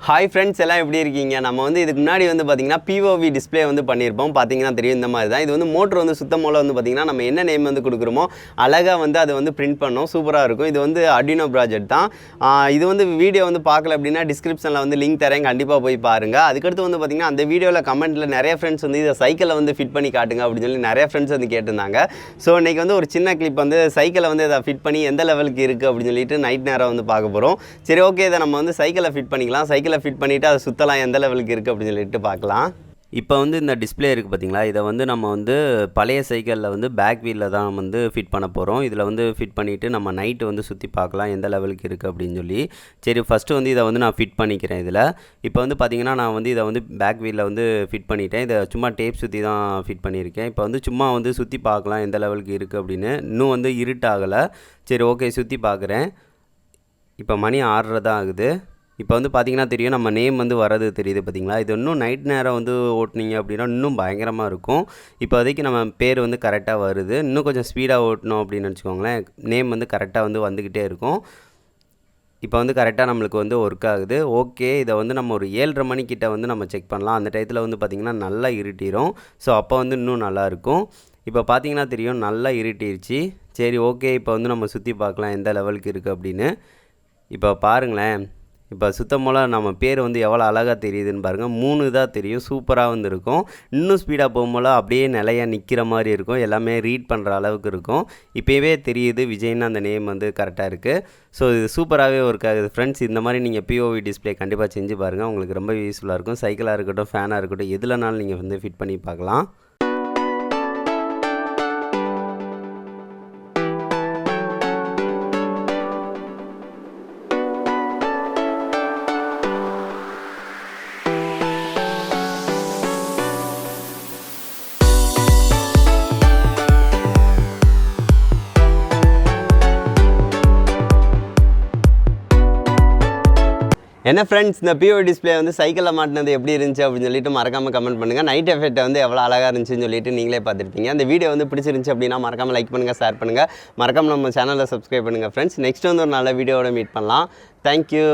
Hi friends எல்லாம் எப்படி இருக்கீங்க? நம்ம வந்து இதுக்கு முன்னாடி வந்து பார்த்திங்கன்னா POV டிஸ்ப்ளே வந்து பண்ணியிருப்போம். பார்த்தீங்கன்னா தெரியும் இந்த மாதிரி தான். இது வந்து மோட்ரு வந்து சுத்தமோல வந்து பார்த்திங்கன்னா நம்ம என்ன நேம் வந்து கொடுக்குறோமோ அழகாக வந்து அதை வந்து பிரிண்ட் பண்ணோம். சூப்பராக இருக்கும். இது வந்து அர்டினோ ப்ராஜெக்ட் தான். இது வந்து வீடியோ வந்து பார்க்கல அப்படின்னா டிஸ்கிரிப்ஷனில் வந்து லிங்க் தரேன், கண்டிப்பாக போய் பாருங்கள். அதுக்கடுத்து வந்து பார்த்திங்கன்னா அந்த வீடியோவில் கமெண்ட்டில் நிறைய ஃப்ரெண்ட்ஸ் வந்து இதை சைக்கிளை வந்து ஃபிட் பண்ணி காட்டுங்க அப்படின்னு சொல்லி நிறைய ஃப்ரெண்ட்ஸ் வந்து கேட்டிருந்தாங்க. ஸோ இன்றைக்கி வந்து ஒரு சின்ன கிளிப் வந்து சைக்கிளை வந்து இதை ஃபிட் பண்ணி எந்த லெவலுக்கு இருக்குது அப்படின்னு சொல்லிட்டு நைட் நேரம் வந்து பார்க்க போகிறோம். சரி, ஓகே, இதை நம்ம வந்து சைக்கிளை ஃபிட் பண்ணிக்கலாம். சைக்கிளை ஃபிட் பண்ணிவிட்டு அதை சுற்றலாம், எந்த லெவலுக்கு இருக்குது அப்படின்னு சொல்லிட்டு பார்க்கலாம். இப்போ வந்து இந்த டிஸ்ப்ளே இருக்குது பார்த்தீங்களா, இதை வந்து நம்ம வந்து பழைய சைக்கிளில் வந்து பேக் வீலில் தான் வந்து ஃபிட் பண்ண போகிறோம். இதில் வந்து ஃபிட் பண்ணிவிட்டு நம்ம நைட்டு வந்து சுற்றி பார்க்கலாம் எந்த லெவலுக்கு இருக்குது அப்படின்னு சொல்லி. சரி, ஃபஸ்ட்டு வந்து இதை வந்து நான் ஃபிட் பண்ணிக்கிறேன். இதில் இப்போ வந்து பார்த்திங்கன்னா நான் வந்து இதை வந்து பேக் வீலில் வந்து ஃபிட் பண்ணிட்டேன். இதை சும்மா டேப் சுற்றி தான் ஃபிட் பண்ணியிருக்கேன். இப்போ வந்து சும்மா வந்து சுற்றி பார்க்கலாம் எந்த லெவலுக்கு இருக்குது அப்படின்னு. இன்னும் வந்து இருட்டாகலை. சரி, ஓகே, சுற்றி பார்க்குறேன். இப்போ மணி 6:30 தான் ஆகுது. இப்போ வந்து பார்த்திங்கன்னா தெரியும், நம்ம நேம் வந்து வரது தெரியுது பார்த்திங்களா. இது இன்னும் நைட் நேரம் வந்து ஓட்டினீங்க அப்படின்னா இன்னும் பயங்கரமாக இருக்கும். இப்போதைக்கு நம்ம பேர் வந்து கரெக்டாக வருது. இன்னும் கொஞ்சம் ஸ்பீடாக ஓட்டணும் அப்படின்னு வச்சுக்கோங்களேன், நேம் வந்து கரெக்டாக வந்து வந்துக்கிட்டே இருக்கும். இப்போ வந்து கரெக்டாக நம்மளுக்கு வந்து ஒர்க் ஆகுது. ஓகே, இதை வந்து நம்ம ஒரு 7:30 மணிக்கிட்ட வந்து நம்ம செக் பண்ணலாம். அந்த டயத்தில் வந்து பார்த்திங்கன்னா நல்லா இருட்டிடும். ஸோ அப்போ வந்து இன்னும் நல்லாயிருக்கும். இப்போ பார்த்திங்கன்னா தெரியும், நல்லா இருட்டிருச்சு. சரி, ஓகே, இப்போ வந்து நம்ம சுற்றி பார்க்கலாம் எந்த லெவலுக்கு இருக்குது அப்படின்னு. இப்போ பாருங்களேன், இப்போ சுத்தமோல நம்ம பேர் வந்து எவ்வளோ அழகாக தெரியுதுன்னு பாருங்கள். 3 தான் தெரியும். சூப்பராக வந்து இருக்கும். இன்னும் ஸ்பீடாக போகும்போது அப்படியே நிலையாக நிற்கிற மாதிரி இருக்கும். எல்லாமே ரீட் பண்ணுற அளவுக்கு இருக்கும். இப்போவே தெரியுது விஜய்னு அந்த நேம் வந்து கரெக்டாக இருக்குது. ஸோ இது சூப்பராகவே ஒர்க் ஆகுது ஃப்ரெண்ட்ஸ். இந்த மாதிரி நீங்கள் POV டிஸ்ப்ளே கண்டிப்பாக செஞ்சு பாருங்கள். உங்களுக்கு ரொம்ப யூஸ்ஃபுல்லாக இருக்கும். சைக்கிளாக இருக்கட்டும், ஃபேனாக இருக்கட்டும், எதுலனாலும் நீங்கள் வந்து ஃபிட் பண்ணி பார்க்கலாம். என்ன ஃப்ரெண்ட்ஸ், இந்த POV டிஸ்ப்ளே வந்து சைக்கிளில் மாட்டினது எப்படி இருந்துச்சு அப்படின்னு சொல்லிட்டு மறக்காமல் கமெண்ட் பண்ணுங்கள். நைட் எஃபெக்ட் வந்து எவ்வளோ அழகாக இருந்துச்சுன்னு சொல்லிட்டு நீங்களே பார்த்துருப்பீங்க. அந்த வீடியோ வந்து பிடிச்சிருந்துச்சு அப்படின்னா மறக்காமல் லைக் பண்ணுங்கள், ஷேர் பண்ணுங்கள், மறக்காமல் நம்ம சேனலை சப்ஸ்கிரைப் பண்ணுங்கள் ஃப்ரெண்ட்ஸ். நெக்ஸ்ட் வந்து ஒரு நல்ல வீடியோவோட மீட் பண்ணலாம். தேங்க்யூ.